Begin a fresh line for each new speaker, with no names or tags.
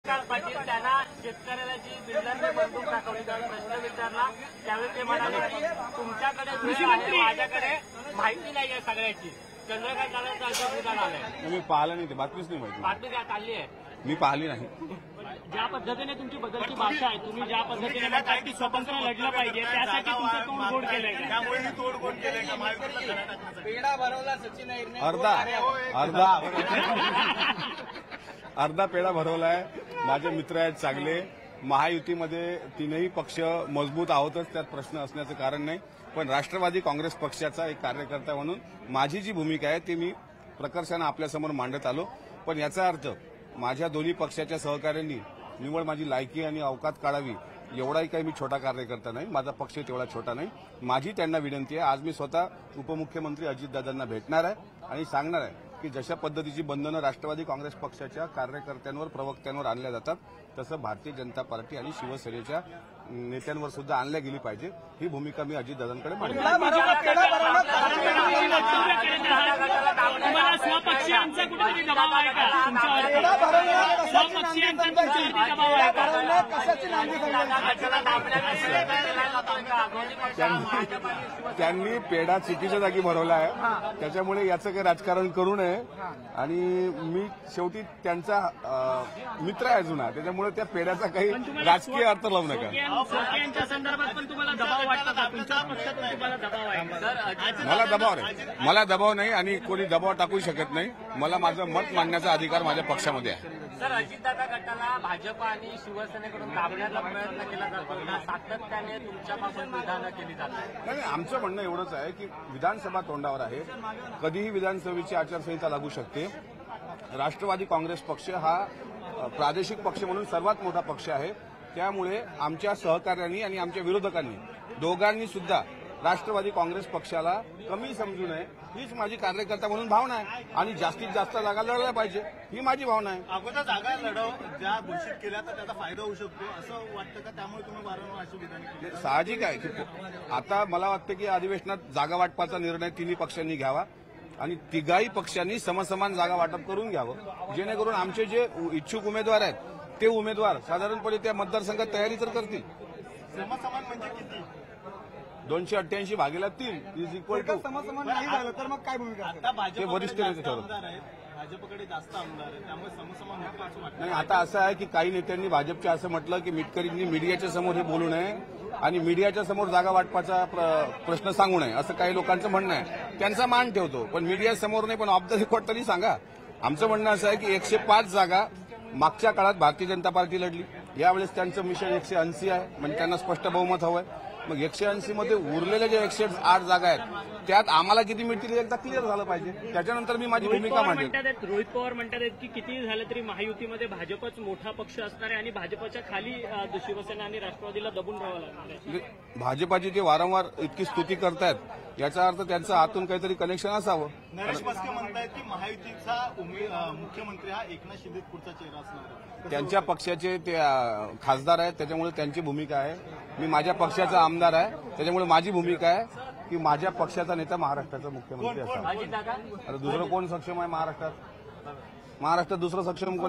काळ पाटील त्यांना शेतकऱ्याला जी बिल्डरने बंदूक दाखवली त्यावेळी प्रश्न विचारला त्यावेळी ते म्हणाले की तुमच्याकडे वेळ आहे माझ्याकडे माहिती नाही आहे सगळ्याची. चंद्रकांत दादांचं असं विधान आलंय.
मी पाहिलं नाही, ते बातमीच नाही माहिती.
बातमी काय चालली आहे?
मी पाहिली नाही.
ज्या पद्धतीने तुमची बदलची भाषा आहे, तुम्ही ज्या पद्धतीने म्हणताय की स्वतंत्र लढलं पाहिजे त्यासाठी तुमचं तोंड गोड केलंय का?
त्यामुळे मी तोडगोड केलंय का महायुतीचा
पेढा भरवला सचिन अहिरने.
अर्धा पेढा भरवलाय. माझे मित्र आहेत चांगले. महायुतीमध्ये तीनही पक्ष मजबूत आहोतच, त्यात प्रश्न असण्याचं कारण नाही. पण राष्ट्रवादी काँग्रेस पक्षाचा एक कार्यकर्ता म्हणून माझी जी भूमिका आहे ती मी प्रकर्षानं आपल्यासमोर मांडत आलो. पण याचा अर्थ माझ्या दोन्ही पक्षाच्या सहकाऱ्यांनी निवड माझी लायकी आणि अवकात काढावी एवढाही काही मी छोटा कार्यकर्ता नाही. माझा पक्ष तेवढा छोटा नाही. माझी त्यांना विनंती आहे, आज मी स्वतः उपमुख्यमंत्री अजितदादांना भेटणार आहे आणि सांगणार आहे की जशा पद्धतीची बंधनं राष्ट्रवादी काँग्रेस पक्षाच्या कार्यकर्त्यांवर प्रवक्त्यांवर आणल्या जातात तसं भारतीय जनता पार्टी आणि शिवसेनेच्या नेत्यांवर सुद्धा आणल्या गेली पाहिजे. ही भूमिका मी अजितदादांकडे मांडली.
स्वपक्षीयांचा कुठेतरी दबाव आहे का स्वपक्षीयांचा तुमच्यावरती दबाव आहे का?
त्यांनी पेढा चुकीच्या जागी भरवला आहे, त्याच्यामुळे याचं काही राजकारण करू नये. आणि मी शेवटी त्यांचा मित्र आहे जुना, त्याच्यामुळे त्या पेढ्याचा काही राजकीय अर्थ लावू नका.
यांच्या संदर्भात पण तुम्हाला दबाव वाटतो का? तुमच्या पक्षातून तुम्हाला दबाव आहे?
मला दबाव नाही आणि कोणी दबाव टाकू शकत नाही. मला माझं मत मांडण्याचा अधिकार माझ्या पक्षामध्ये आहे.
सर, अजितदादा गटाला भाजप आणि शिवसेनेकडून दाबण्याचा प्रयत्न केला जातो का? सातत्याने तुमच्यापासून विधानं केली जातात.
नाही, आमचं म्हणणं एवढंच आहे की विधानसभा तोंडावर आहे, कधीही विधानसभेची आचारसंहिता लागू शकते. राष्ट्रवादी काँग्रेस पक्ष हा प्रादेशिक पक्ष म्हणून सर्वात मोठा पक्ष आहे. त्यामुळे आमच्या सहकार्यांनी आणि आमच्या विरोधकांनी दोघांनी सुद्धा राष्ट्रवादी काँग्रेस पक्षाला कमी समजू नये हीच माझी कार्यकर्ता म्हणून भावना आहे. आणि जास्तीत जास्त जागा लढल्या पाहिजे ही माझी भावना आहे.
अगोदर जागा ज्या घोषित केल्या तर त्याचा फायदा होऊ शकतो असं वाटतं का? त्यामुळे तुम्ही वारंवार अशी विधाने केली?
साहजिक आहे की आता मला वाटतं की अधिवेशनात जागा वाटपाचा निर्णय तिन्ही पक्षांनी घ्यावा आणि तिघाही पक्षांनी समसमान जागा वाटप करून घ्यावं, जेणेकरून आमचे जे इच्छुक उमेदवार आहेत ते उमेदवार साधारणपणे त्या मतदारसंघात तयारी तर करतील.
समसमान म्हणजे किती?
288 भागीला 3 इज इक्वल टू.
समसमान नाही झालं तर मग काय भूमिका?
आता
ते वरिष्ठ नेते ठरवतात.
आमदार आहेत, भाजपकडे जास्त आमदार आहेत, त्यामुळे समसमान होतं असं वाटतं.
नाही, आता असं आहे की काही नेत्यांनी भाजपच्या असं म्हटलं की मिटकरींनी मीडियाच्या समोर हे बोलू नये आणि मीडियाच्या समोर जागा वाटपाचा प्रश्न सांगू नये असं काही लोकांचं म्हणणं आहे. त्यांचा मान ठेवतो, पण मीडिया समोर नाही, पण ऑफ द रेकॉर्ड तरी सांगा. आमचं म्हणणं असं आहे की 105 जागा मागच्या काळात भारतीय जनता पार्टी लढली, यावेळेस त्यांचं मिशन 180 आहे, म्हणजे त्यांना स्पष्ट बहुमत हवंय. मग 180 मध्ये उरलेल्या ज्या 108 जागा आहेत त्यात आम्हाला किती मिळतील एकदा क्लिअर झालं पाहिजे, त्याच्यानंतर मी माझी भूमिका मांडेल.
रोहित पवार म्हणतात की किती झालं तरी महायुतीमध्ये भाजपच मोठा पक्ष असणार आहे आणि भाजपच्या खाली शिवसेना आणि राष्ट्रवादीला दबून राहावं लागणार आहे.
भाजपाची ते वारंवार इतकी स्तुती करतायत याचा अर्थ त्यांचं आतून काहीतरी कनेक्शन असावं.
नरेश बस्के म्हणतायत की महायुतीचा मुख्यमंत्री हा एकनाथ शिंदे पुढचा चेहरा असणार आहे.
त्यांच्या पक्षाचे ते खासदार आहेत, त्याच्यामुळे त्यांची भूमिका आहे. मी माझ्या पक्षाचा आमदार आहे, त्याच्यामुळे माझी भूमिका आहे की माझ्या पक्षाचा नेता महाराष्ट्राचा मुख्यमंत्री असावा. आता दुसरं कोण सक्षम आहे महाराष्ट्रात? महाराष्ट्रात दुसरं सक्षम कोण?